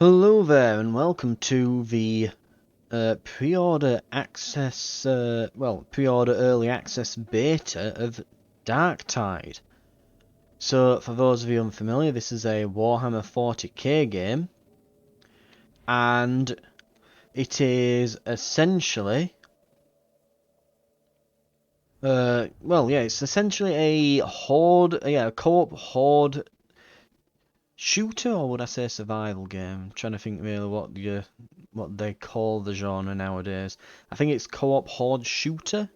Hello there, and welcome to the pre-order access, pre-order early access beta of Darktide. So, for those of you unfamiliar, this is a Warhammer 40k game, and it is essentially, it's essentially a a co-op horde shooter, or would I say survival game? I'm trying to think really what they call the genre nowadays. I think it's co-op horde shooter.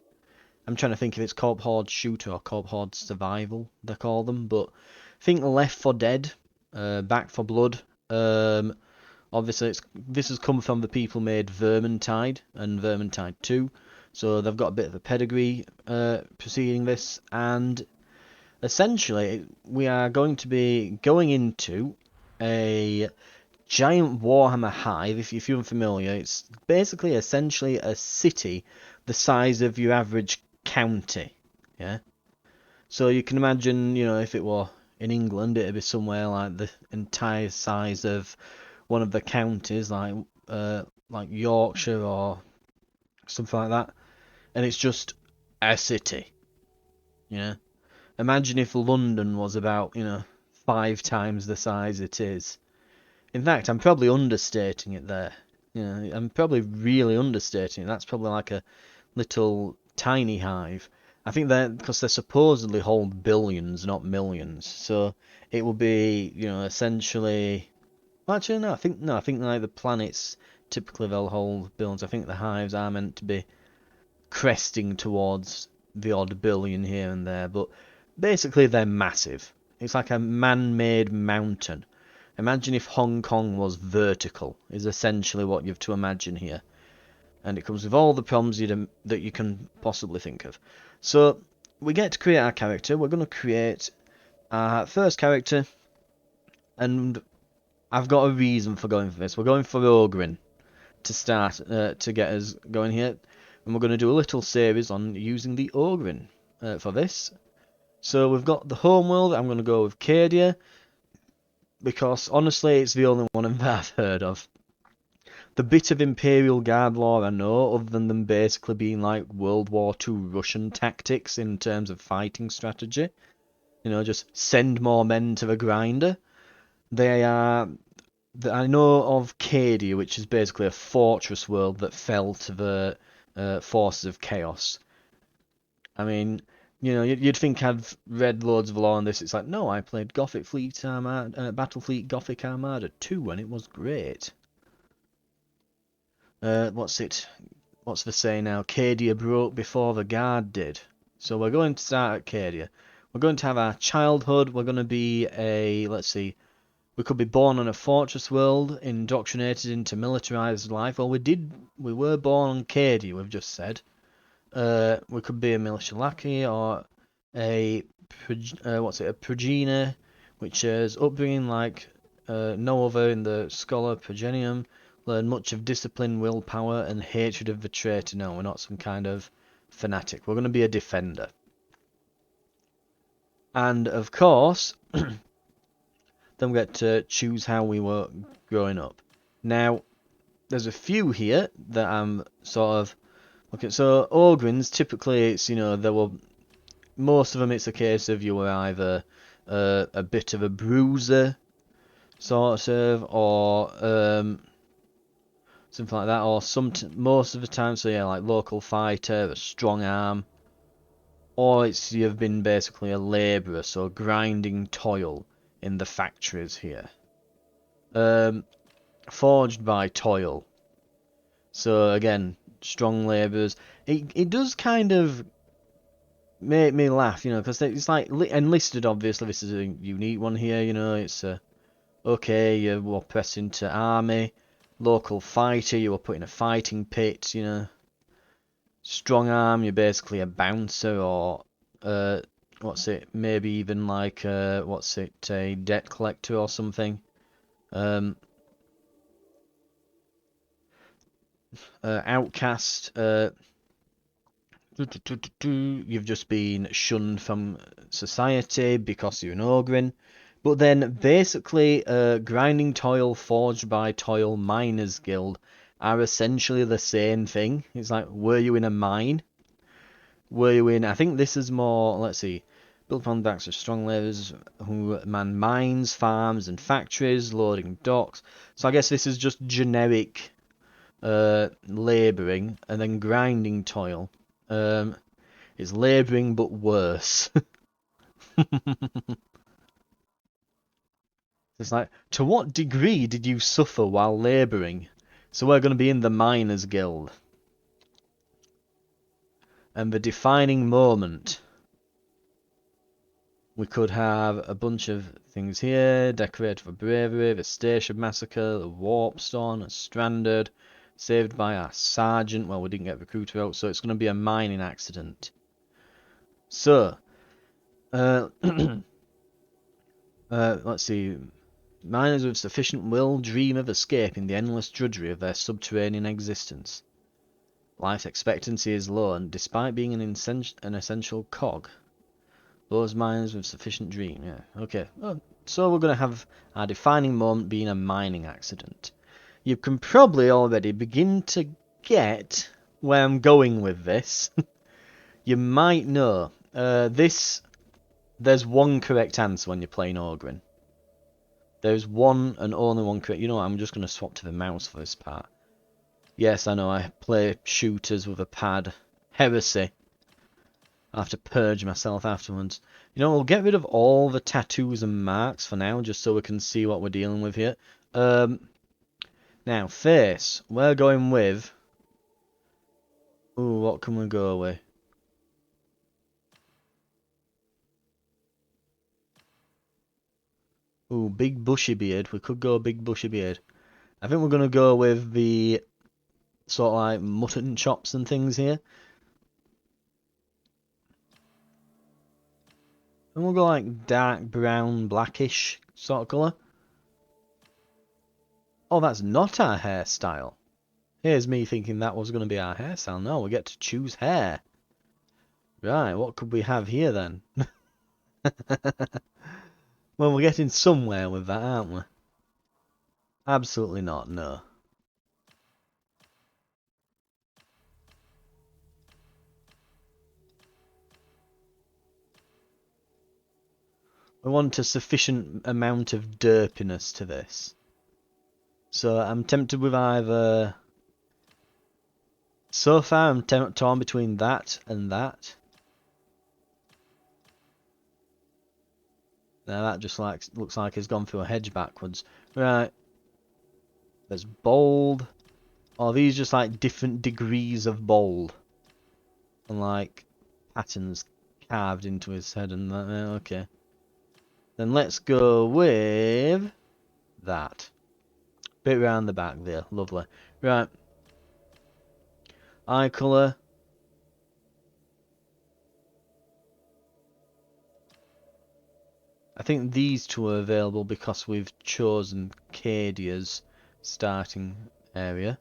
I'm trying to think if it's co-op horde shooter or co-op horde survival they call them, but I think Left 4 Dead, Back 4 Blood. Obviously this has come from the people who made Vermintide and Vermintide 2, so they've got a bit of a pedigree preceding this, and essentially we are going to be going into a giant Warhammer hive. If you're unfamiliar, it's basically essentially a city the size of your average county. Yeah. So you can imagine, if it were in England, it'd be somewhere like the entire size of one of the counties, like Yorkshire or something like that. And it's just a city. Yeah. Imagine if London was about, 5 times the size it is. In fact, I'm probably understating it there. I'm probably really understating it. That's probably like a little tiny hive. I think that because they supposedly hold billions, not millions. So it will be, essentially. Well, actually, no. I think like the planets typically they'll hold billions. I think the hives are meant to be cresting towards the odd billion here and there, but basically they're massive. It's like a man-made mountain. Imagine if Hong Kong was vertical, is essentially what you have to imagine here. And it comes with all the problems that you can possibly think of. So, we get to create our character. We're going to create our first character, and I've got a reason for going for this. We're going for Ogrin to start, to get us going here. And we're going to do a little series on using the Ogrin for this. So, we've got the homeworld. I'm going to go with Cadia, because honestly it's the only one that I've heard of. The bit of Imperial Guard lore I know, other than them basically being like World War II Russian tactics in terms of fighting strategy, just send more men to the grinder. They are. I know of Cadia, which is basically a fortress world that fell to the forces of chaos. I mean, you'd think I've read loads of lore on this. It's like, no, I played Battlefleet Gothic Armada 2 and it was great. What's the say now? Cadia broke before the guard did. So we're going to start at Cadia. We're going to have our childhood. We're going to be let's see, we could be born on a fortress world, indoctrinated into militarized life. Well, we were born on Cadia, we've just said. We could be a militia lackey or a progenitor, which is upbringing like no other in the scholar progenium. Learn much of discipline, willpower, and hatred of the traitor. No, we're not some kind of fanatic. We're going to be a defender. And of course, then we get to choose how we were growing up. Now, there's a few here that I'm sort of okay. So Ogrins, typically it's there were most of them. It's a case of you were either a bit of a bruiser, sort of, or something like that, or most of the time, so yeah, like local fighter, a strong arm, or you've been basically a labourer, so grinding toil in the factories here. Forged by toil, so again, strong labourers. It does kind of make me laugh, because it's like enlisted. Obviously, this is a unique one here. It's okay. You were pressed into army. Local fighter, you were put in a fighting pit, Strong arm, you're basically a bouncer or, maybe even like, a debt collector or something. Outcast, you've just been shunned from society because you're an Ogrin. But then basically, grinding toil, forged by toil, miners guild are essentially the same thing. It's like, were you in a mine? Were you in? I think this is more. Let's see. Built upon the backs of strong labourers who man mines, farms, and factories, loading docks. So I guess this is just generic labouring, and then grinding toil. It's labouring but worse. It's like, to what degree did you suffer while labouring? So we're going to be in the Miners Guild. And the defining moment. We could have a bunch of things here. Decorated for bravery, the Station Massacre, the Warpstone, a Stranded, saved by our sergeant. Well, we didn't get recruiter out, so it's going to be a mining accident. So, let's see. Miners with sufficient will dream of escaping the endless drudgery of their subterranean existence. Life expectancy is low, and despite being an essential cog, those miners with sufficient dream. Yeah, okay. So we're going to have our defining moment being a mining accident. You can probably already begin to get where I'm going with this. You might know. There's one correct answer when you're playing Ogren. There's one and only one correct. You know what, I'm just going to swap to the mouse for this part. Yes, I know, I play shooters with a pad. Heresy. I have to purge myself afterwards. You know, we'll get rid of all the tattoos and marks for now, just so we can see what we're dealing with here. Now, face. We're going with... Ooh, what can we go with? Ooh, big bushy beard. We could go big bushy beard. I think we're going to go with the sort of like mutton chops and things here. And we'll go like dark brown, blackish sort of colour. Oh, that's not our hairstyle. Here's me thinking that was going to be our hairstyle. No, we get to choose hair. Right, what could we have here then? Well, we're getting somewhere with that, aren't we? Absolutely not, no. We want a sufficient amount of derpiness to this. So I'm tempted with either... So far I'm torn between that and that. Now that just looks like it's gone through a hedge backwards. Right. There's bold. Are these just like different degrees of bold? And like patterns carved into his head and that. Okay. Then let's go with that. Bit round the back there. Lovely. Right. Eye colour. I think these two are available because we've chosen Cadia's starting area.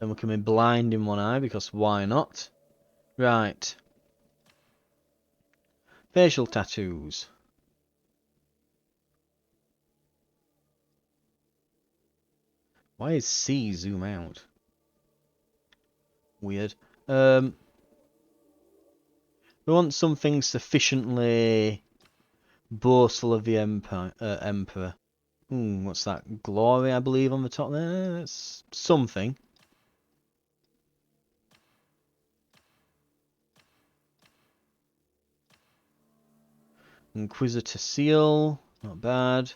And we can be blind in one eye because why not? Right. Facial tattoos. Why is C zoom out? Weird. We want something sufficiently boastful of the Emperor. What's that? Glory, I believe, on the top there. It's something. Inquisitor seal. Not bad.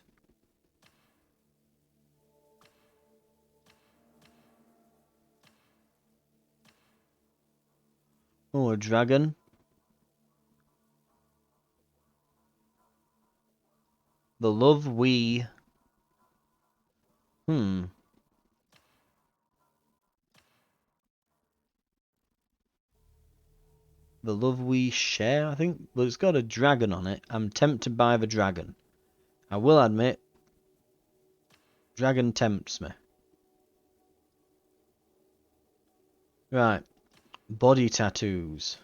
Oh, a dragon. The love we... The love we share, I think. Well, it's got a dragon on it. I'm tempted by the dragon. I will admit, dragon tempts me. Right. Body tattoos.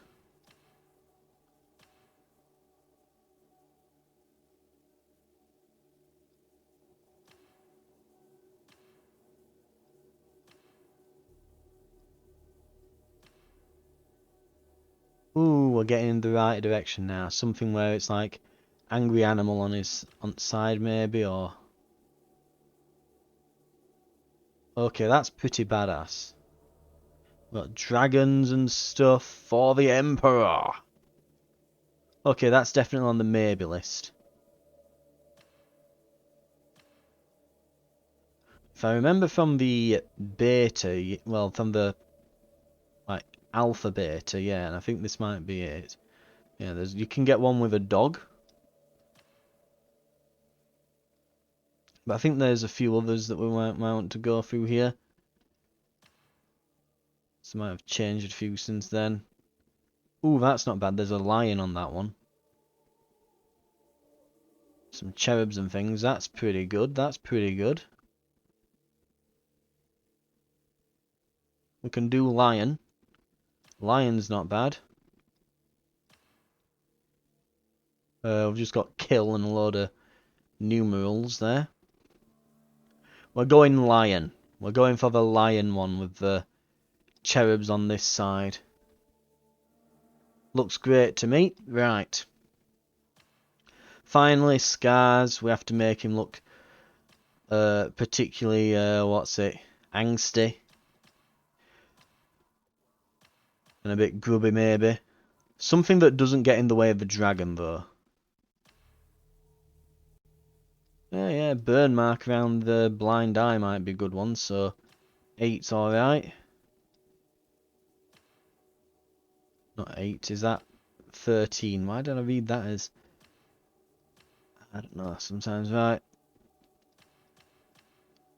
Ooh, we're getting in the right direction now. Something where it's like angry animal on his side maybe, or... Okay, that's pretty badass. Got dragons and stuff for the Emperor. Okay, that's definitely on the maybe list. If I remember from the beta, well, from the like alpha beta, yeah, and I think this might be it. Yeah, you can get one with a dog. But I think there's a few others that we might want to go through here. So might have changed a few since then. Ooh, that's not bad. There's a lion on that one. Some cherubs and things. That's pretty good. That's pretty good. We can do lion. Lion's not bad. We've just got kill and a load of numerals there. We're going lion. We're going for the lion one with the cherubs on this side. Looks great to me. Right. Finally, Scars. We have to make him look particularly, what's it, angsty. And a bit grubby maybe. Something that doesn't get in the way of the dragon though. Yeah, burn mark around the blind eye might be a good one, so 8's alright. Not 8, is that 13? Why did I read that as... I don't know, sometimes right.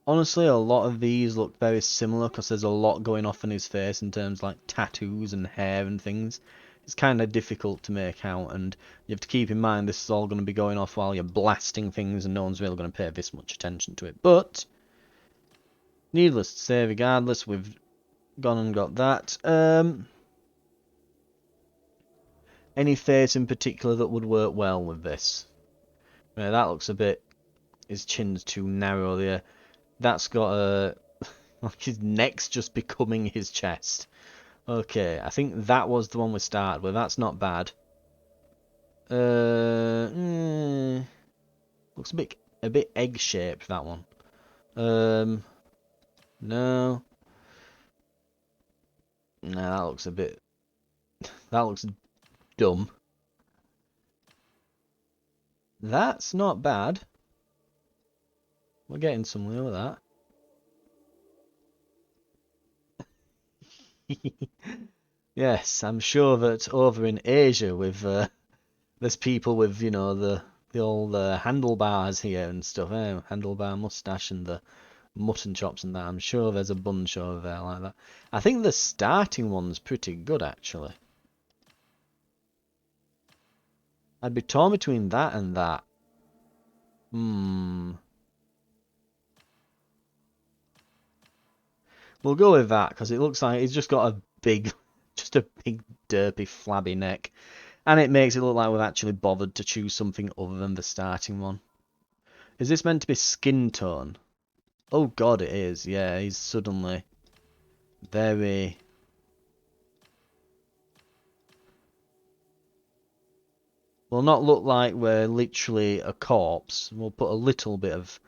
Honestly, a lot of these look very similar because there's a lot going off in his face in terms of like tattoos and hair and things. It's kind of difficult to make out, and you have to keep in mind this is all going to be going off while you're blasting things and no one's really going to pay this much attention to it. But, needless to say, regardless, we've gone and got that. Any face in particular that would work well with this? Yeah, that looks a bit... His chin's too narrow there. That's got a... like his neck's just becoming his chest. Okay, I think that was the one we started with. That's not bad. Looks a bit egg-shaped, that one. No. No, that looks a bit... that looks dumb. That's not bad. We're getting somewhere with that. Yes, I'm sure that over in Asia with there's people with, you know, the old handlebars here and stuff, handlebar mustache and the mutton chops and that. I'm sure there's a bunch over there like that. I think the starting one's pretty good actually. I'd be torn between that and that. We'll go with that because it looks like he's just got a big, just a big derpy flabby neck. And it makes it look like we've actually bothered to choose something other than the starting one. Is this meant to be skin tone? Oh god, it is. Yeah, he's suddenly very... will not look like we're literally a corpse. We'll put a little bit of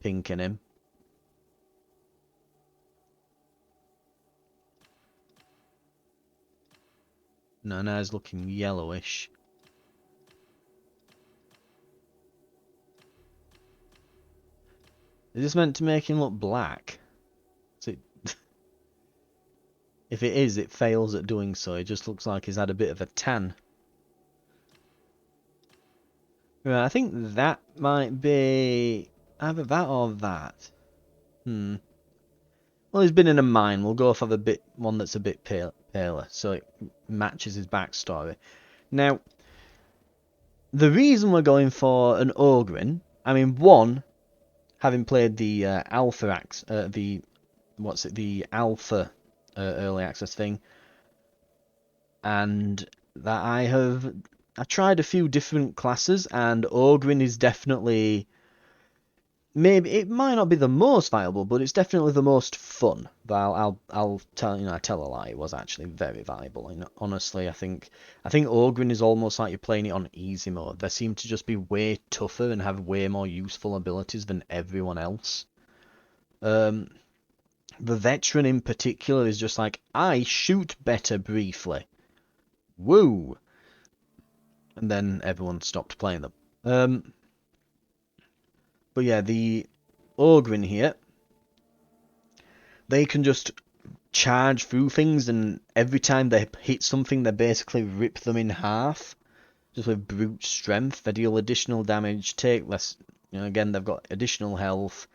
pink in him. No, now he's looking yellowish. Is this meant to make him look black? Is it... if it is, it fails at doing so. It just looks like he's had a bit of a tan. Right, I think that might be either that or that. Well, he's been in a mine. We'll go for the one that's a bit paler, so it matches his backstory. Now, the reason we're going for an Ogrin, I mean, one, having played the alpha the alpha early access thing, and that I tried a few different classes, and Ogrin is definitely maybe it might not be the most viable, but it's definitely the most fun. But I'll tell I tell a lie. It was actually very viable. And honestly, I think Ogren is almost like you're playing it on easy mode. They seem to just be way tougher and have way more useful abilities than everyone else. The veteran in particular is just like, I shoot better briefly. Woo! And then everyone stopped playing them. But yeah, the Ogren here, they can just charge through things, and every time they hit something, they basically rip them in half, just with brute strength. They deal additional damage, take less. Again, they've got additional health,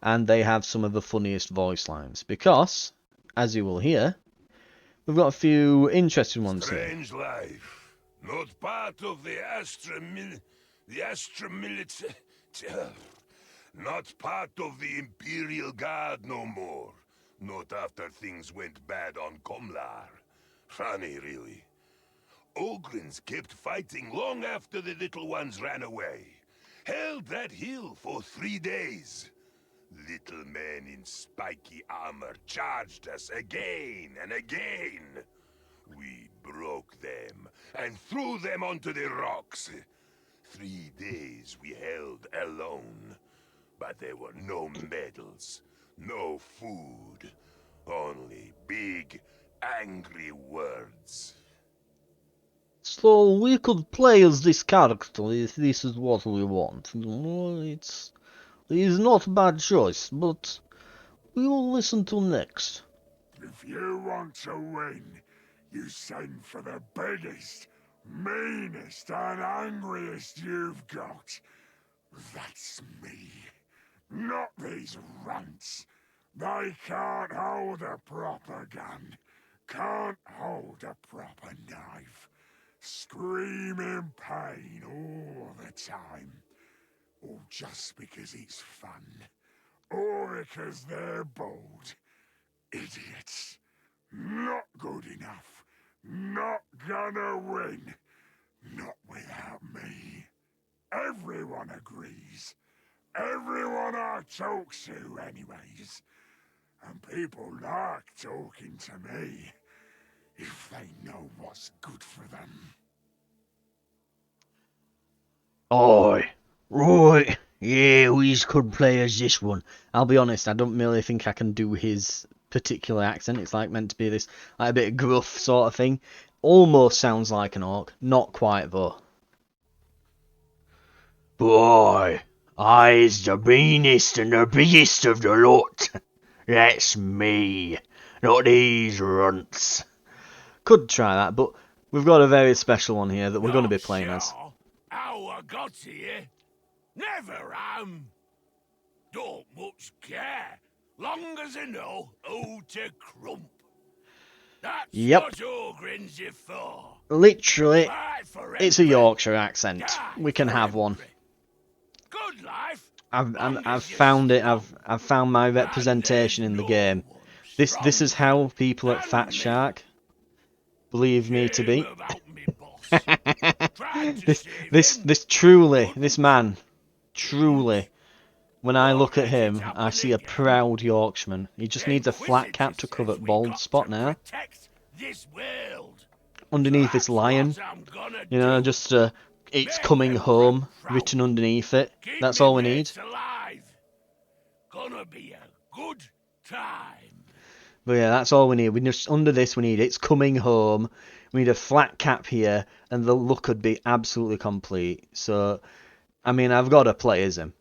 and they have some of the funniest voice lines because, as you will hear, we've got a few interesting ones here. Strange life, not part of the military, not part of the Imperial Guard no more. Not after things went bad on Komlar. Funny, really. Ogrins kept fighting long after the little ones ran away. Held that hill for 3 days. Little men in spiky armor charged us again and again. We broke them and threw them onto the rocks. 3 days we held alone. But there were no medals, no food, only big, angry words. So we could play as this character if this is what we want. It's not a bad choice, but we will listen to next. If you want to win, you send for the biggest, meanest and angriest you've got. That's me. Not these runts. They can't hold a proper gun. Can't hold a proper knife. Scream in pain all the time. Or just because it's fun. Or because they're bold. Idiots. Not good enough. Not gonna win. Not without me. Everyone agrees. Everyone I talk to, anyways. And people like talking to me. If they know what's good for them. Oi, right, yeah, we could play as this one. I'll be honest, I don't really think I can do his particular accent. It's like meant to be this like a bit gruff sort of thing. Almost sounds like an orc, not quite though. Boy, I's the meanest and the biggest of the lot. That's me, not these runts. Could try that, but we've got a very special one here that we're going to be playing as. How I got here? Never am. Don't much care. Long as I know who to crump. That's Yep. what Ogrins are for. Literally, Fight for it's a Emperor, Yorkshire accent. die We can for have one. Emperor. Good life. I've found it. I've found my representation in the game. This is how people at Fat Shark believe me to be. This man, truly, when I look at him, I see a proud Yorkshireman. He just needs a flat cap to cover bald spot now. Underneath this lion, just it's coming home written underneath it. That's all we need. Gonna be a good time. But yeah, that's all we need. We just under this we need it's coming home. We need a flat cap here, and the look would be absolutely complete. So, I mean, I've got to play as him.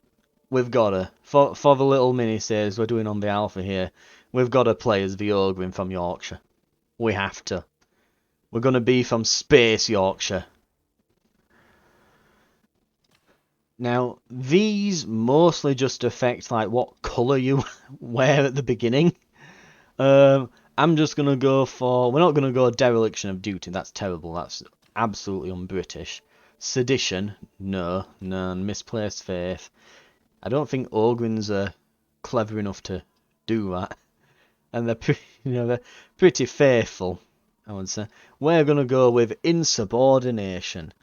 We've got to for the little mini series we're doing on the alpha here. We've got to play as the Ogren from Yorkshire. We have to. We're gonna be from Space Yorkshire. Now, these mostly just affect like what colour you wear at the beginning. I'm just gonna go for. We're not gonna go dereliction of duty. That's terrible. That's absolutely un-British. Sedition, no. Misplaced faith. I don't think Ogrins are clever enough to do that, and they're pretty faithful, I would say. We're gonna go with insubordination.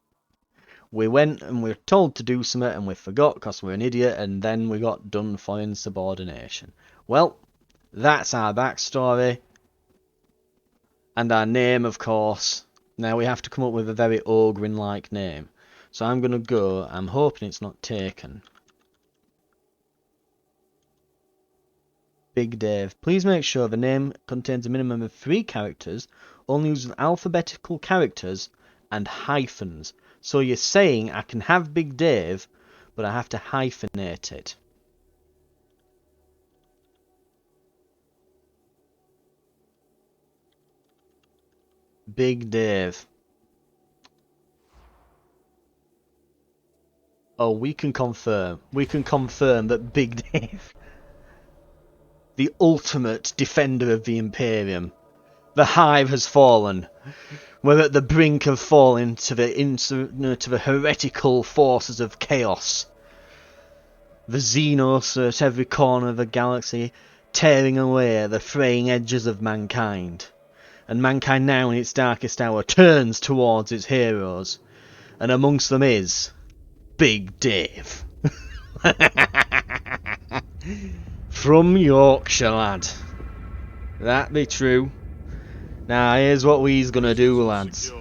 We went and we were told to do something and we forgot because we're an idiot, and then we got done for insubordination. Well, that's our backstory. And our name, of course. Now we have to come up with a very Ogren-like name. So I'm going to go, I'm hoping it's not taken. Big Dave. Please make sure the name contains a minimum of 3 characters, only using alphabetical characters and hyphens. So you're saying I can have Big Dave, but I have to hyphenate it. Big Dave. Oh, we can confirm. We can confirm that Big Dave, the ultimate defender of the Imperium, the Hive has fallen. We're at the brink of falling to the heretical forces of chaos. The Xenos are at every corner of the galaxy, tearing away the fraying edges of mankind. And mankind now in its darkest hour turns towards its heroes. And amongst them is Big Dave. From Yorkshire, lad. That be true. Now, here's what we's gonna do, lads.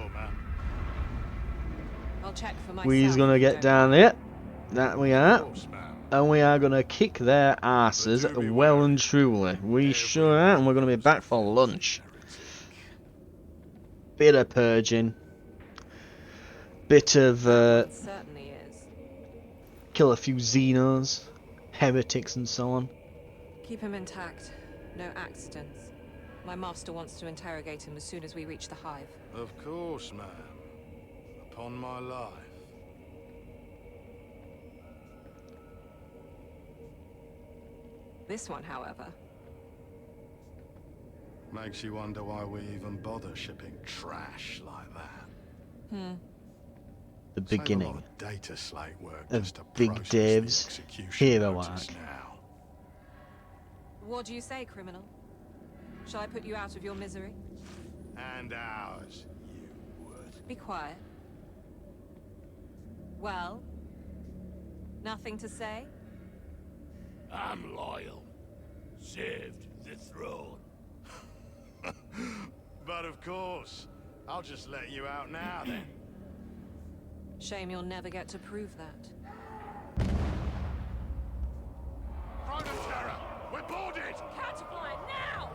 I'll check for myself. We's gonna get down there. That we are. And we are gonna kick their asses well and truly. We sure are, and we're gonna be back for lunch. Bit of purging. Bit of It certainly is. kill a few Xenos, heretics and so on. Keep him intact. No accidents. My master wants to interrogate him as soon as we reach the hive. Of course, ma'am. Upon my life. This one, however. Makes you wonder why we even bother shipping trash like that. The Save a lot beginning of data slate work of just to Big process Dave's the execution hero notice arc. now. What do you say, criminal? Shall I put you out of your misery? And ours, you would. Be quiet. Well? Nothing to say? I'm loyal. Saved the throne. But of course, I'll just let you out now then. Shame you'll never get to prove that. Throne of Terror! We're boarded! Counterfire now!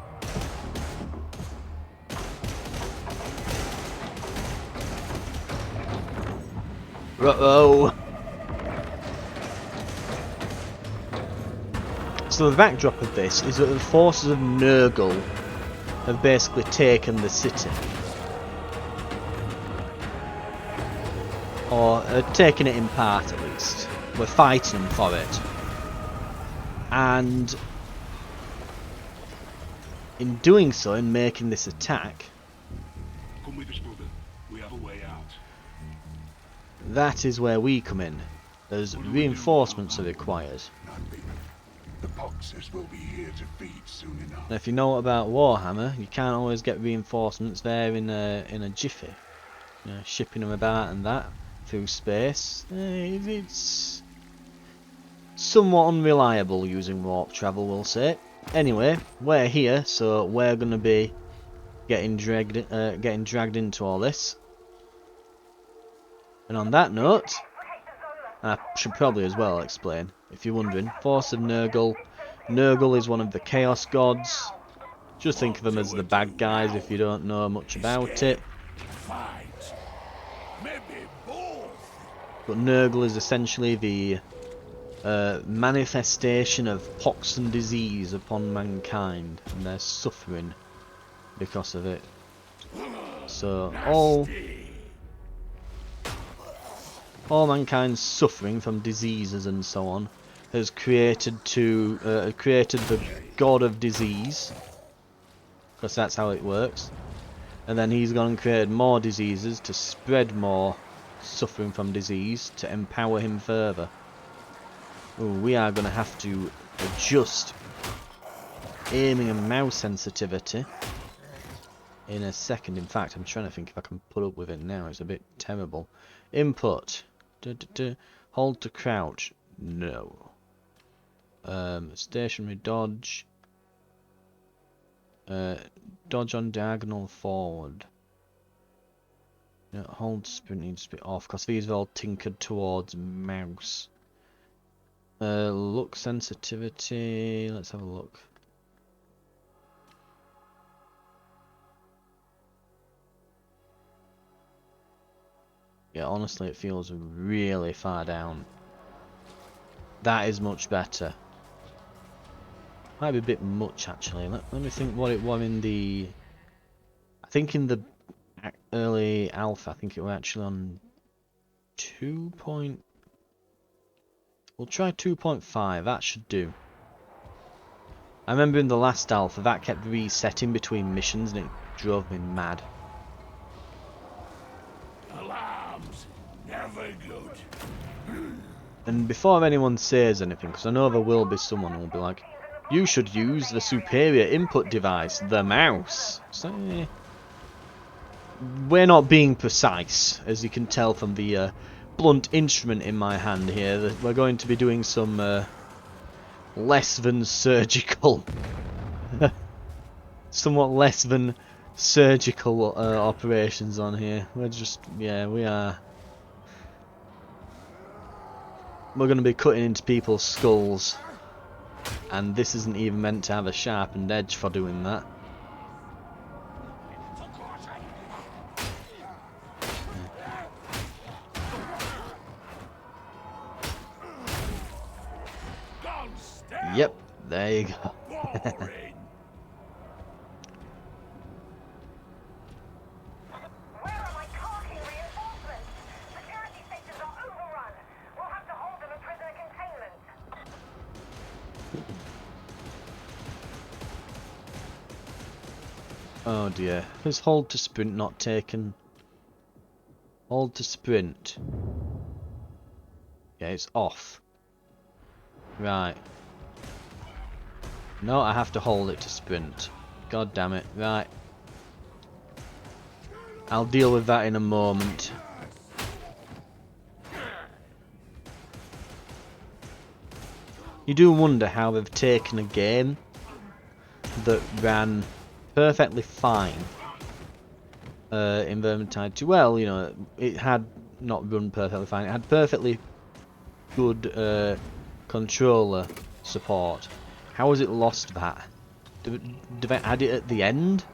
Uh-oh. So the backdrop of this is that the forces of Nurgle have basically taken the city. Or taken it in part at least. We're fighting for it. And in doing so, in making this attack, Come with us, brother. We have a way out. that is where we come in, as reinforcements are required. Not me. The boxers will be here to feed soon enough. Now, if you know about Warhammer, you can't always get reinforcements there in a jiffy. You know, shipping them about and that through space, it's somewhat unreliable using warp travel, we'll say. Anyway, we're here, so we're gonna be getting dragged into all this. And on that note, I should probably as well explain, if you're wondering, Force of Nurgle. Nurgle is one of the Chaos Gods. Just think of them as the bad guys if you don't know much about it. Fight! Maybe both! But Nurgle is essentially the manifestation of pox and disease upon mankind, and they're suffering because of it. So all mankind's suffering from diseases and so on has created the god of disease, because that's how it works. And then he's gone and created more diseases to spread more suffering from disease to empower him further. Ooh, we are going to have to adjust aiming and mouse sensitivity in a second. In fact, I'm trying to think if I can put up with it now. It's a bit terrible. Input. Hold to crouch. No. Stationary dodge. Dodge on diagonal forward. No, hold sprint needs to be off because these are all tinkered towards mouse. Look sensitivity. Let's have a look. Yeah, honestly, it feels really far down. That is much better. Might be a bit much actually. Let me think what it was in the. I think in the early alpha, I think it was actually on 2. We'll try 2.5. That should do. I remember in the last alpha that kept resetting between missions and it drove me mad. Alarms, never good. And before anyone says anything, because I know there will be someone who will be like, you should use the superior input device, the mouse. So, we're not being precise, as you can tell from the blunt instrument in my hand here. We're going to be doing some less than surgical, somewhat less than surgical operations on here. We're just, yeah, we are. We're going to be cutting into people's skulls. And this isn't even meant to have a sharpened edge for doing that. Yep, there you go. Oh dear. Is hold to sprint not taken? Hold to sprint. Yeah, it's off. Right. No, I have to hold it to sprint. God damn it. Right. I'll deal with that in a moment. You do wonder how they've taken a game that ran perfectly fine in Vermintide 2. Well, you know, it had not run perfectly fine. It had perfectly good controller support. How has it lost that? Do they add it at the end?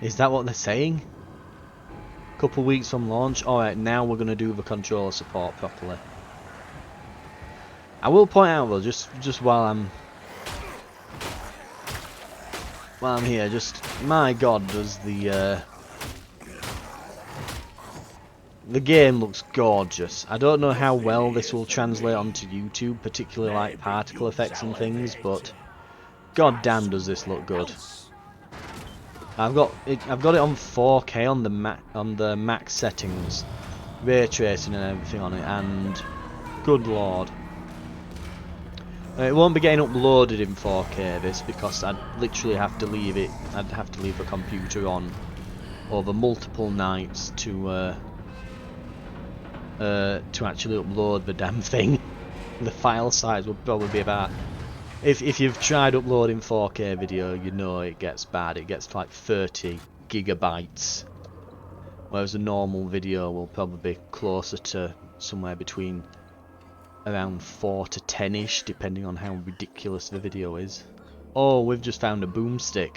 Is that what they're saying? Couple weeks from launch. Alright, now we're going to do the controller support properly. I will point out though, just while I'm here, just my god, does the game looks gorgeous. I don't know how well this will translate onto YouTube, particularly like particle effects and things, but god damn does this look good. I've got it on 4K on the max settings, ray tracing and everything on it, and good lord. It won't be getting uploaded in 4K this, because I'd literally have to leave it. I'd have to leave the computer on over multiple nights to actually upload the damn thing. The file size will probably be about. If you've tried uploading 4K video, you know it gets bad. It gets like 30 gigabytes, whereas a normal video will probably be closer to somewhere between around 4 to 10-ish, depending on how ridiculous the video is. Oh, we've just found a boomstick.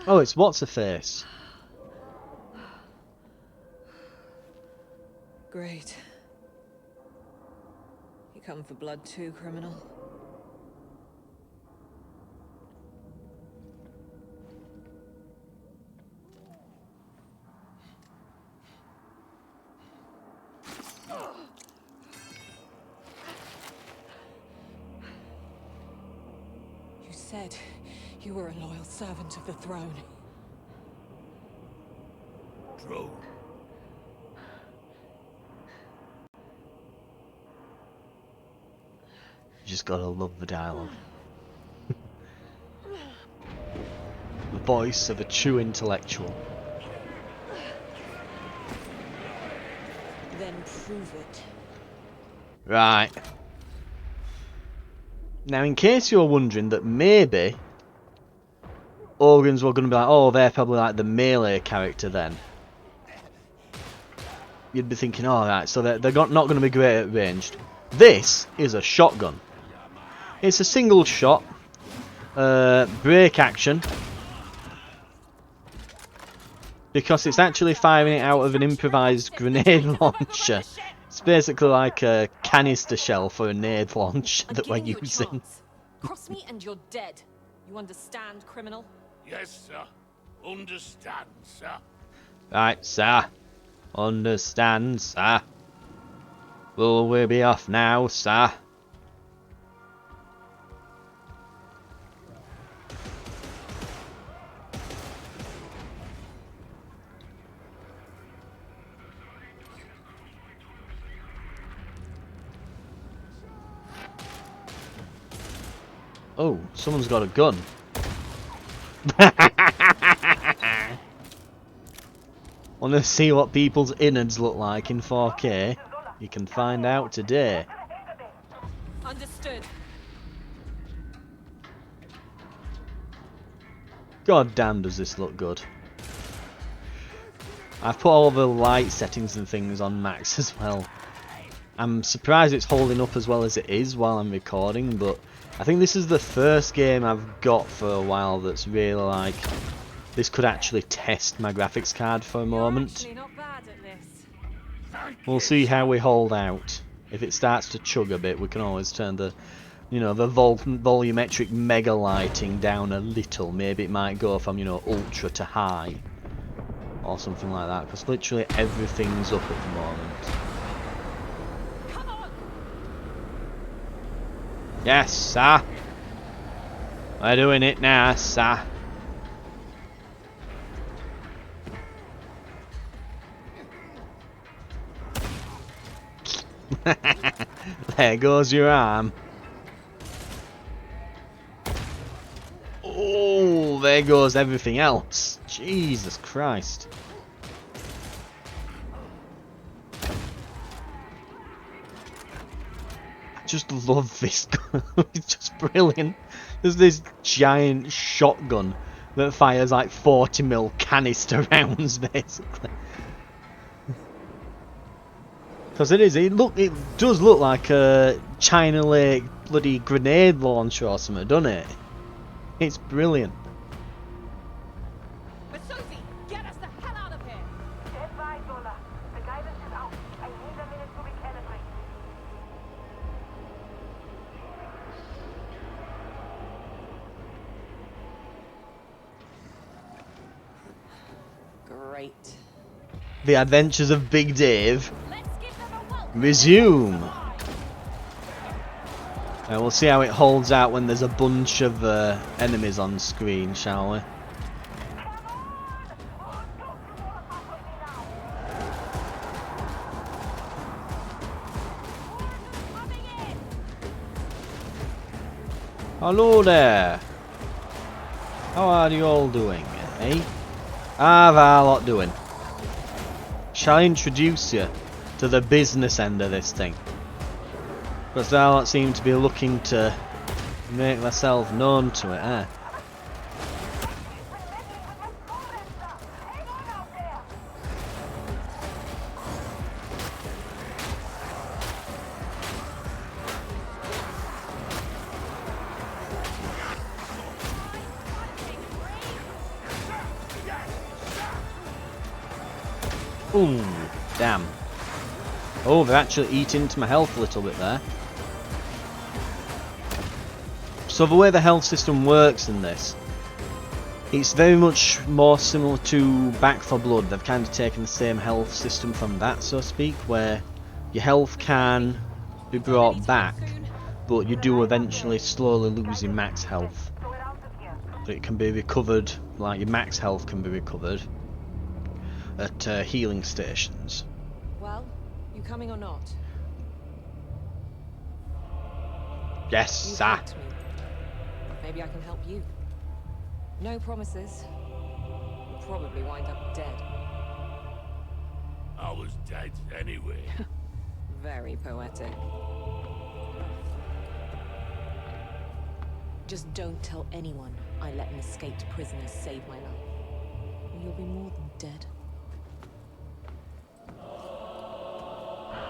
Oh, it's what's-her-face. Great. You come for blood too, criminal? You said you were a loyal servant of the throne. True. You just gotta love the dialogue. voice of a true intellectual. Then prove it. Right. Now, in case you're wondering that maybe Organs were going to be like, oh, they're probably like the melee character then. You'd be thinking, alright, so they're not going to be great at ranged. This is a shotgun. It's a single shot, break action, because it's actually firing it out of an improvised grenade launcher. It's basically like a canister shell for a nade launch that we're using. Cross me and you're dead. You understand, criminal? Yes, sir. Understand, sir. Right, sir. Understand, sir. Will we be off now, sir? Oh, someone's got a gun. Want to see what people's innards look like in 4K? You can find out today. Understood. God damn, does this look good. I've put all the light settings and things on max as well. I'm surprised it's holding up as well as it is while I'm recording, but I think this is the first game I've got for a while that's really like, this could actually test my graphics card for a moment. You're actually not bad at this. We'll see how we hold out. If it starts to chug a bit, we can always turn the, you know, the volumetric mega lighting down a little. Maybe it might go from, you know, ultra to high. Or something like that, because literally everything's up at the moment. Come on! Yes, sir. We're doing it now, sir. There goes your arm. Oh, there goes everything else. Jesus Christ. I just love this gun. It's just brilliant. There's this giant shotgun that fires like 40mm canister rounds, basically. Because it does look like a China Lake bloody grenade launcher or something, doesn't it? It's brilliant. But Susie, get us the hell out of here! Advise, Lola. The guidance is out. I need a minute to recalibrate. Great. The Adventures of Big Dave Let's give them a welcome. resume. And we'll see how it holds out when there's a bunch of enemies on screen, shall we? Hello there. How are you all doing, eh? How are lot doing? Shall I introduce you to the business end of this thing? Because they all seem to be looking to make themselves known to it, eh? Ooh, damn. Oh, they're actually eating into my health a little bit there. So the way the health system works in this, it's very much more similar to Back 4 Blood. They've kind of taken the same health system from that, so to speak, where your health can be brought back, but you do eventually slowly lose your max health. But it can be recovered, like your max health can be recovered at healing stations. Well, you coming or not? Yes, You sir. helped me. Maybe I can help you. No promises. We'll probably wind up dead. I was dead anyway. Very poetic. Just don't tell anyone I let an escaped prisoner save my life. Or you'll be more than dead.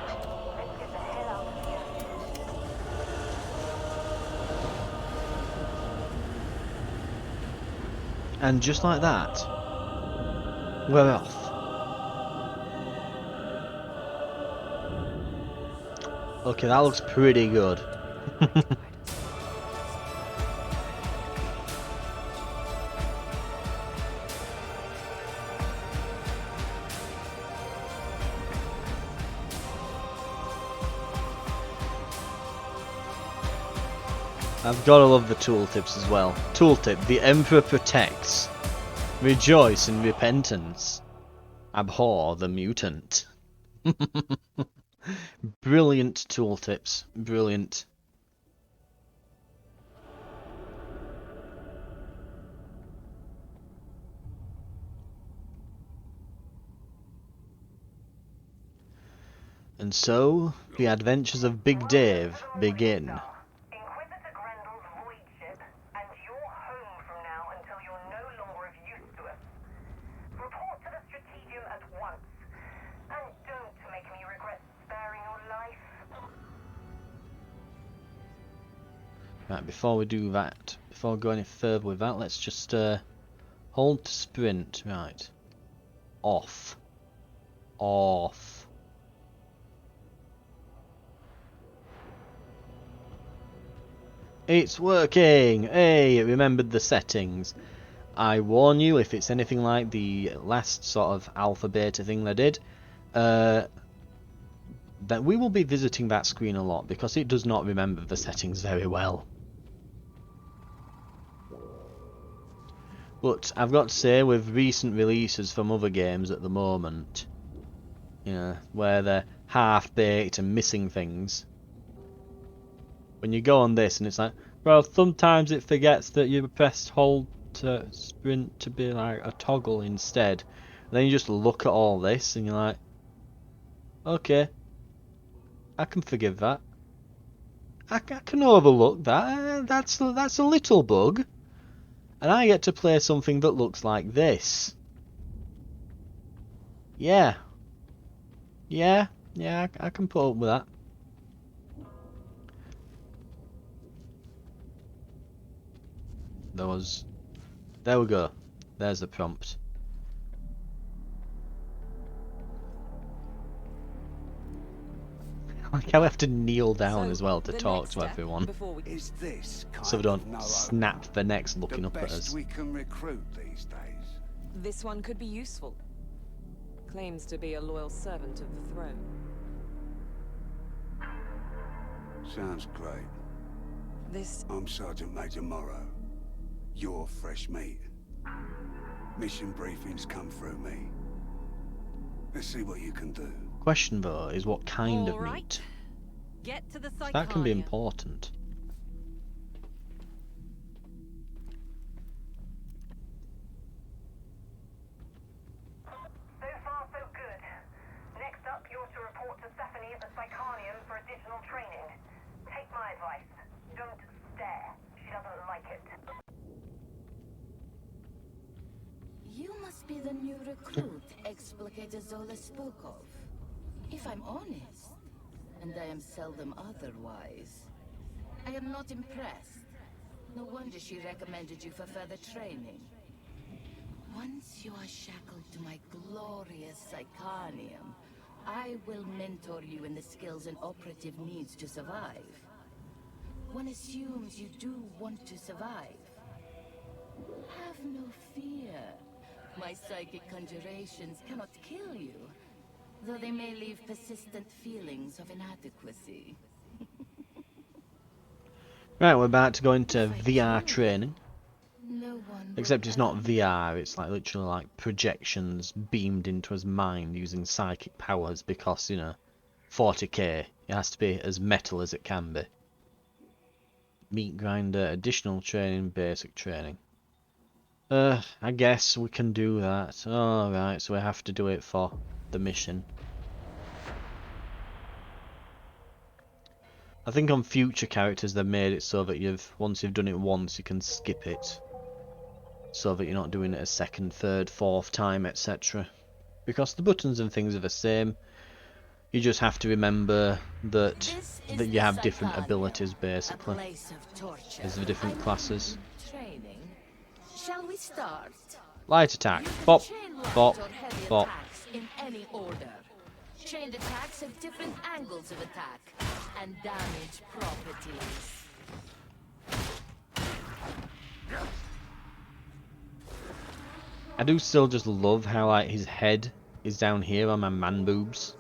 Let's get the hell out of here. And just like that, we're off. Okay, that looks pretty good. I've gotta love the tooltips as well. Tooltip: the Emperor protects. Rejoice in repentance. Abhor the mutant. Brilliant tooltips. Brilliant. And so, the adventures of Big Dave begin. Inquisitor Grendel's void ship, and you're home from now until you're no longer of use to us. Report to the Tertium at once, and don't make me regret sparing your life. Right, before we do that, before we go any further with that, let's just hold to sprint. Right. Off. Off. It's working! Hey, it remembered the settings. I warn you, if it's anything like the last sort of alpha beta thing they did, that we will be visiting that screen a lot because it does not remember the settings very well. But I've got to say, with recent releases from other games at the moment, you know, where they're half-baked and missing things, when you go on this and it's like, well, sometimes it forgets that you pressed hold to sprint to be like a toggle instead. And then you just look at all this and you're like, okay, I can forgive that. I can overlook that. That's a little bug. And I get to play something that looks like this. Yeah. Yeah, I can put up with that. There we go. There's the prompt. Like how I have to kneel down as well to talk to everyone, Is this so they kind of don't narrow snap their necks looking the up at best us. we can recruit these days? This one could be useful. Claims to be a loyal servant of the throne. Sounds great. This... I'm Sergeant Major Morrow. You're fresh meat. Mission briefings come through me. Let's see what you can do. Question though is what kind of All right. meat. Get to the That can be Psychonia. important. So far, so good. Next up, you're to report to Stephanie at the Psychonium for additional training. Take my advice. Don't stare. She doesn't like it. You must be the new recruit Explicator Zola spoke of. If I'm honest, and I am seldom otherwise, I am not impressed. No wonder she recommended you for further training. Once you are shackled to my glorious Psychonium, I will mentor you in the skills and operative needs to survive. One assumes you do want to survive. Have no fear. My psychic conjurations cannot kill you, though they may leave persistent feelings of inadequacy. Right, we're about to go into VR training. No one Except will it's not ever- VR, it's like literally like projections beamed into his mind using psychic powers because, you know, 40k, it has to be as metal as it can be. Meat grinder, additional training, basic training. I guess we can do that. Alright, so we have to do it for the mission. I think on future characters they've made it so that once you've done it once you can skip it. So that you're not doing it a second, third, fourth time, etc. Because the buttons and things are the same. You just have to remember that you have different abilities basically as the different classes. Shall we start? Light attack. You can Bop, chain light bop, or heavy bop. attacks in any order. Chained attacks have different angles of attack and damage properties. I do still just love how like his head is down here on my man boobs.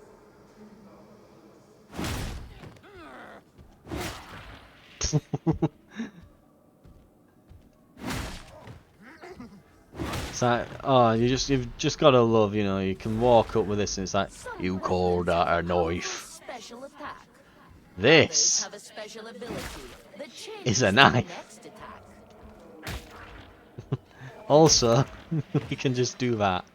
It's like, oh, you've just gotta love, you know, you can walk up with this and it's like, you call that a knife? Special attack. This Have a special ability that is changes a the knife. next attack. Also, we can just do that.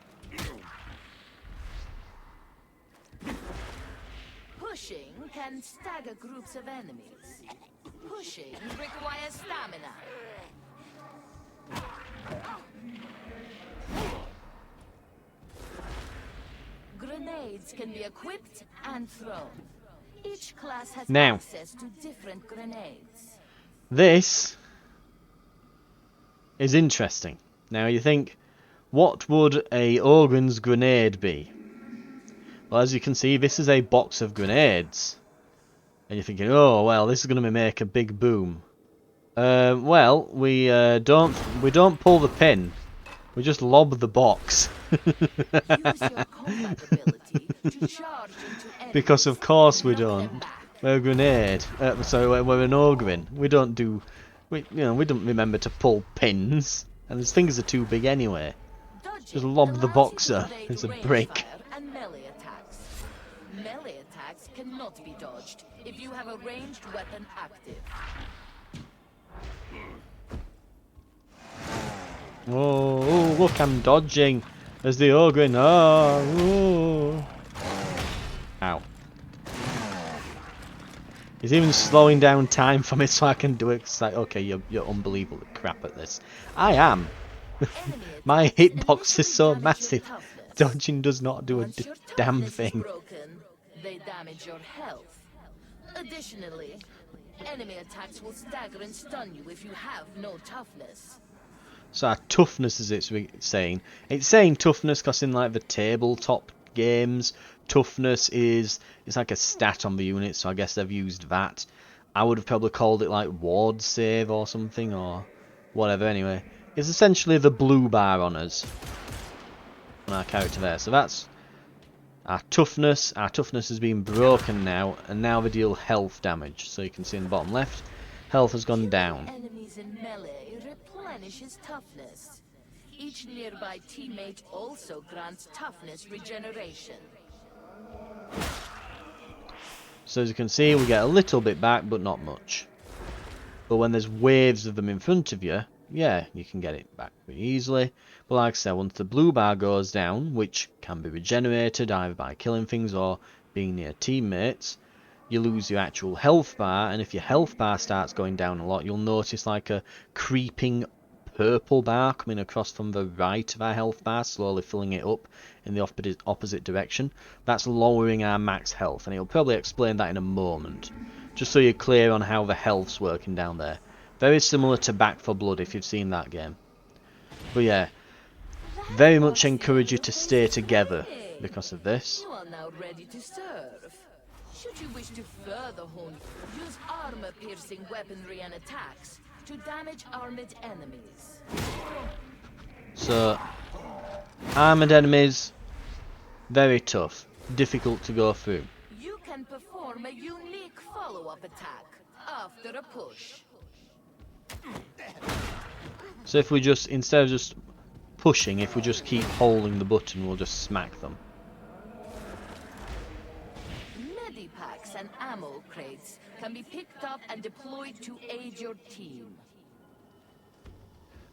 Pushing can stagger groups of enemies. Pushing requires stamina. Grenades can be equipped and thrown. Each class has Now. access to different grenades. This is interesting. Now you think, what would a Ogryn's grenade be? Well, as you can see, this is a box of grenades. And you're thinking, oh well, this is going to make a big boom. Well, we don't pull the pin. We just lob the box. Use your combat ability to charge into enemies Because of course and we knock them don't. back. We're a grenade. So we're an Ogryn. We don't remember to pull pins. And those things are too big anyway. Dodging Just lob the allows boxer. you to evade It's a range brick. fire and melee attacks. Melee attacks cannot be dodged if you have a ranged weapon active. Oh, look, I'm dodging. There's the Ogryn. Oh. Ow. He's even slowing down time for me so I can do it. It's like, okay, you're unbelievably crap at this. I am. Enemy My attacks hitbox is so initially damage your massive. toughness. Dodging does not do a Once your damn toughness is thing. broken, they damage your health. Additionally, enemy attacks will stagger and stun you if you have no toughness. So our toughness is it's saying. It's saying toughness because in like the tabletop games, toughness is it's like a stat on the unit, so I guess they've used that. I would have probably called it like ward save or something or whatever anyway. It's essentially the blue bar on us. On our character there. So that's our toughness. Our toughness has been broken now, and now they deal health damage. So you can see in the bottom left, health has gone down. Enemies in melee replenish his toughness. Each nearby teammate also grants toughness regeneration. So as you can see, we get a little bit back, but not much. But when there's waves of them in front of you, yeah, you can get it back pretty easily. But like I said, once the blue bar goes down, which can be regenerated either by killing things or being near teammates, you lose your actual health bar, and if your health bar starts going down a lot, you'll notice like a creeping purple bar coming across from the right of our health bar, slowly filling it up in the opposite direction. That's lowering our max health, and he'll probably explain that in a moment, just so you're clear on how the health's working down there. Very similar to Back 4 Blood if you've seen that game. But yeah, very much encourage you to stay together because of this. You are now ready to serve. Should you wish to further hone, use armor-piercing weaponry and attacks to damage armored enemies. So, armoured enemies, very tough, difficult to go through. You can perform a unique follow-up attack after a push. So if we just, instead of just pushing, if we just keep holding the button, we'll just smack them. Medipacks and ammo crates can be picked up and deployed to aid your team.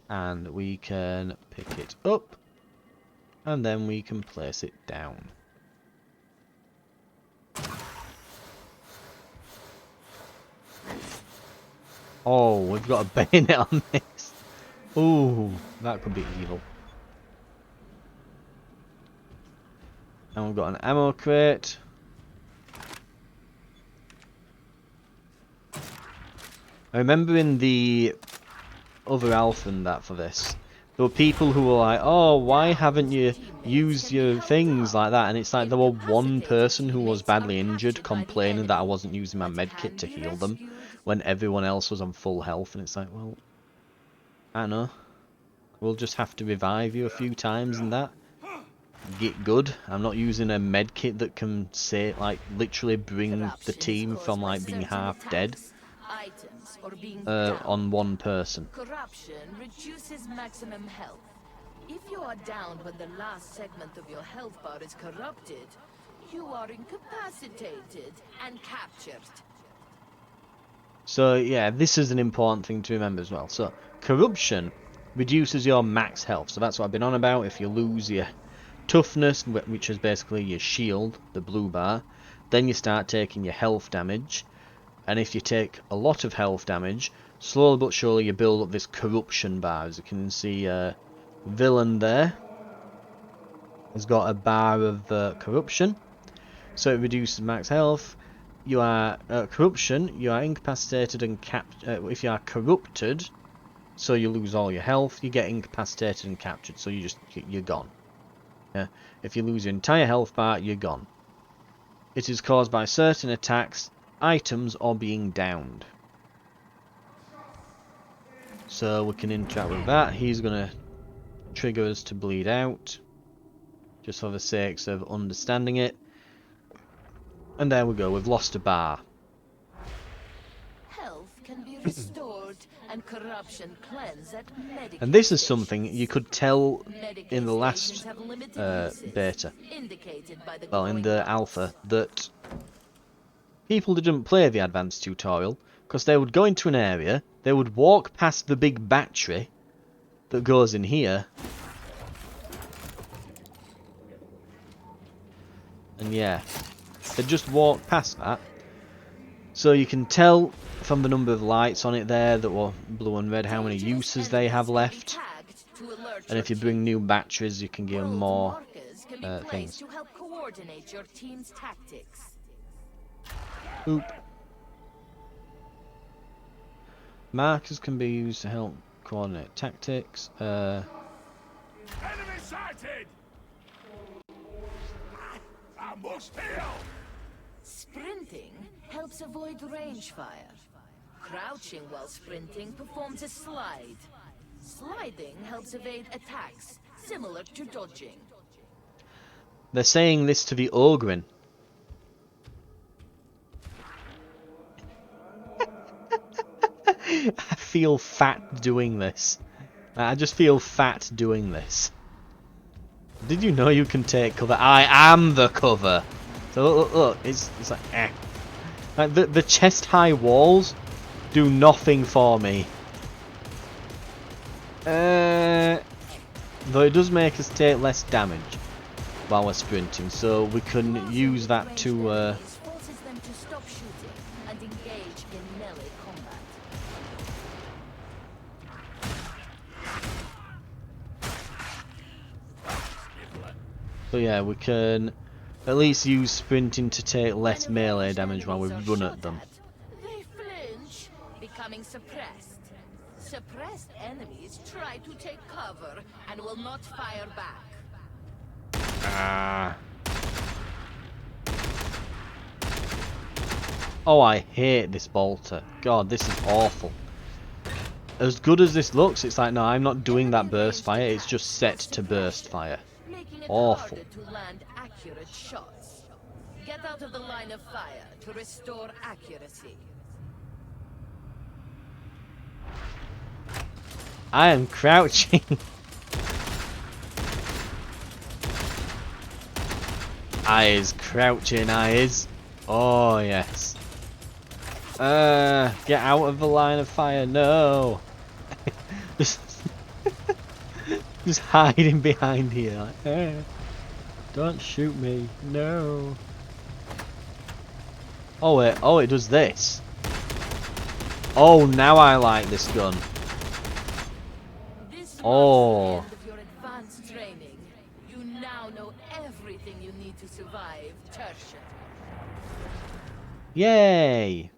And we can pick it up. And then we can place it down. Oh, we've got a bayonet on this. Ooh, that could be evil. And we've got an ammo crate. I remember in the other alpha and that for this, there were people who were like, oh, why haven't you used your things like that? And it's like there were one person who was badly injured complaining that I wasn't using my medkit to heal them when everyone else was on full health. And it's like, well, I know. We'll just have to revive you a few times and that. Get good. I'm not using a medkit that can say, like, literally bring the team from, like, being half dead on one person. Corruption reduces maximum health. If you are down when the last segment of your health bar is corrupted, you are incapacitated and captured. So yeah, this is an important thing to remember as well. So corruption reduces your max health. So that's what I've been on about. If you lose your toughness, which is basically your shield, the blue bar, then you start taking your health damage. And if you take a lot of health damage, slowly but surely you build up this corruption bar. As you can see, villain there has got a bar of corruption. So it reduces max health. You are corruption. You are incapacitated and if you are corrupted, so you lose all your health, you get incapacitated and captured. So you're gone. Yeah. If you lose your entire health bar, you're gone. It is caused by certain attacks, items, or being downed. So we can interact with that. He's gonna trigger us to bleed out, just for the sakes of understanding it. And there we go, we've lost a bar. Health can be restored and corruption cleansed at medical. And this is something you could tell in the last beta, well, in the alpha, that people didn't play the advanced tutorial because they would go into an area, they would walk past the big battery that goes in here, and yeah, they just walk past that. So you can tell from the number of lights on it there that were blue and red how many uses they have left. And if you bring new batteries, you can give them more things. Oop. Markers can be used to help coordinate tactics. Enemy sighted! I must heal! Sprinting helps avoid range fire. Crouching while sprinting performs a slide. Sliding helps evade attacks, similar to dodging. They're saying this to the Ogrin. I feel fat doing this. I just feel fat doing this. Did you know you can take cover? I am the cover. So look, it's like eh. Like the chest high walls do nothing for me. Though it does make us take less damage while we're sprinting, so we can use that to Forces them to stop shooting and engage in melee combat. so yeah, we can at least use sprinting to take less melee damage while we run at them. They flinch, becoming suppressed. Suppressed enemies try to take cover and will not fire back. Ah. Oh, I hate this bolter. God, this is awful. As good as this looks, it's like, no, I'm not doing that burst fire. It's just set to burst fire. Making it Awful. harder to land accurate shots. Get out of the line of fire to restore accuracy. I am crouching. Eyes, crouching eyes. Oh, yes. Get out of the line of fire, no. Just Just hiding behind here, like, don't shoot me, no. Oh wait, oh it does this. Oh, now I like this gun. This Oh. marks the end of your advanced training. You now know everything you need to survive Tertium. Yay!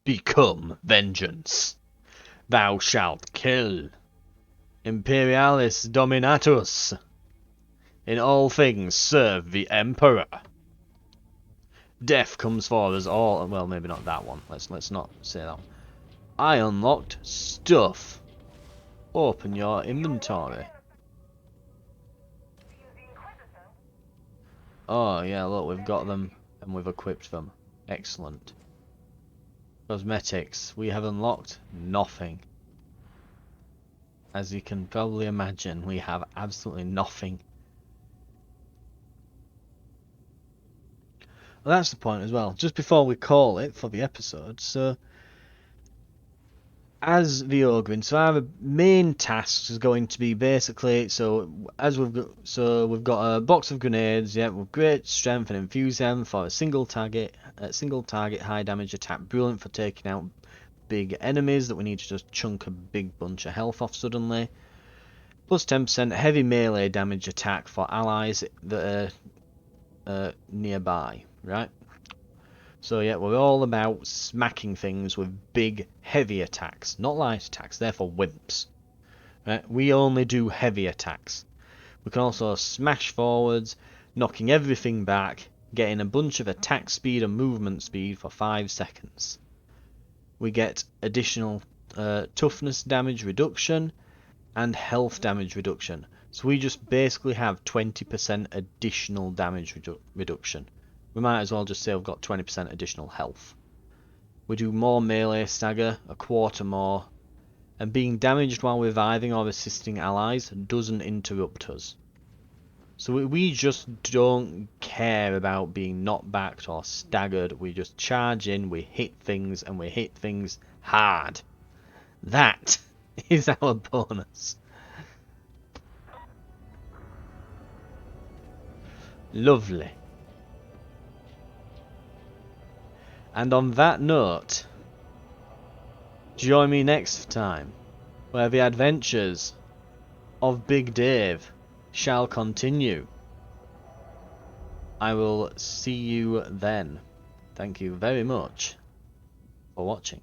Become vengeance. Thou shalt kill. Imperialis Dominatus. In all things serve the Emperor. Death comes for us all. Well, maybe not that one. Let's not say that one. I unlocked stuff. Open your inventory. Oh yeah, look, we've got them and we've equipped them. Excellent. Cosmetics. We have unlocked nothing. As you can probably imagine, we have absolutely nothing. Well, that's the point as well. Just before we call it for the episode, so as the Ogryn, so our main task is going to be basically, we've got a box of grenades, yeah, with great strength and enthusiasm for a single target high damage attack, brilliant for taking out big enemies that we need to just chunk a big bunch of health off suddenly. Plus 10% heavy melee damage attack for allies that are nearby, right? So yeah, we're all about smacking things with big, heavy attacks, not light attacks, they're for wimps. Right? We only do heavy attacks. We can also smash forwards, knocking everything back, getting a bunch of attack speed and movement speed for 5 seconds. We get additional toughness damage reduction and health damage reduction. So we just basically have 20% additional damage reduction. We might as well just say we've got 20% additional health. We do more melee stagger, a quarter more, and being damaged while reviving or assisting allies doesn't interrupt us. So we just don't care about being knocked back or staggered. We just charge in, we hit things, and we hit things hard. That is our bonus. Lovely. And on that note, join me next time, where the adventures of Big Dave shall continue. I will see you then. Thank you very much for watching.